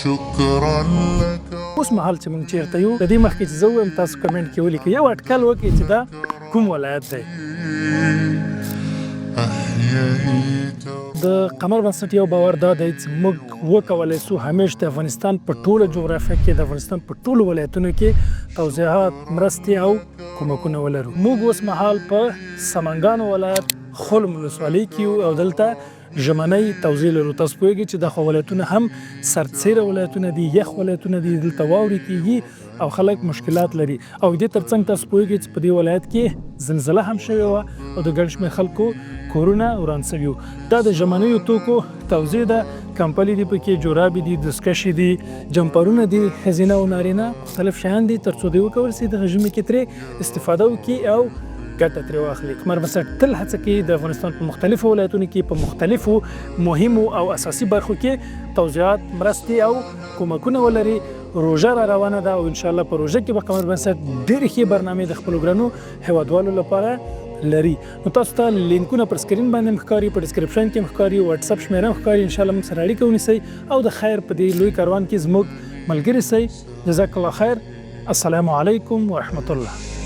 شكرا لك. اوس مهال چې موږ چیرته یو د دې مخکې چې زه ووایم تاسو کمنټ کې ولیکئ یو اټکل وکړئ چې دا کوم ولایت دی. د قمر بنسټ یو باور دا دی چې موږ وکولی سو همیش د افغانستان په ټوله جغرافیه کې د افغانستان په ټولو ولایتونو کې توضیحات، مرستې او کومکونه ولرو. موږ اوس مهال په سمنګان ولایت خلم ولسوالۍ کې یو او دلته ژمني توضیح لرو. تاسو پوهیږئ چې دا خو ولایتونه هم سرتسیره ولایتونه دي، یخ ولایتونه دي، دلته واورې کیږي او خلک مشکلات لري. او دې ترڅنګ تاسو پوهیږئ چې په دې ولایت کې زلزله هم شوې وه او د ګڼ شمېر خلکو کورونه وران شوي وو. دا د ژمنیو توکو توضیح ده. کمپلي دي پکې، جورابې دي، دستکشې دي، جمپرونه دي، ښځینه او نارینه مختلف شیان دي تر څو دوی وکولی سي دغه ژمي کې ترې استفاده وکړي او ګټه ترې واخلي. قمر بنسټ تل هڅه کوي د افغانستان په مختلفو ولایتونو کې په مختلفو مهمو او اساسي برخو کې توضیحات، مرستې او کومکونه ولري. روژه را روانه ده او انشاءالله په روژه کې به قمر بنسټ ډېرې ښې برنامې د خپلو ګرانو هیوادوالو لپاره لري. نو تاسو ته لینکونه پر سکرین باندې ښکاري، په ډسکرپشن کې ښکاري، واتساپ شمیره هم ښکاري. انشاءالله موږ سره اړیکه ونیسئ او د خیر په دې لوی کاروان کې زموږ ملګري سئ. جزاک الله خیر. السلام علیکم ورحمة الله.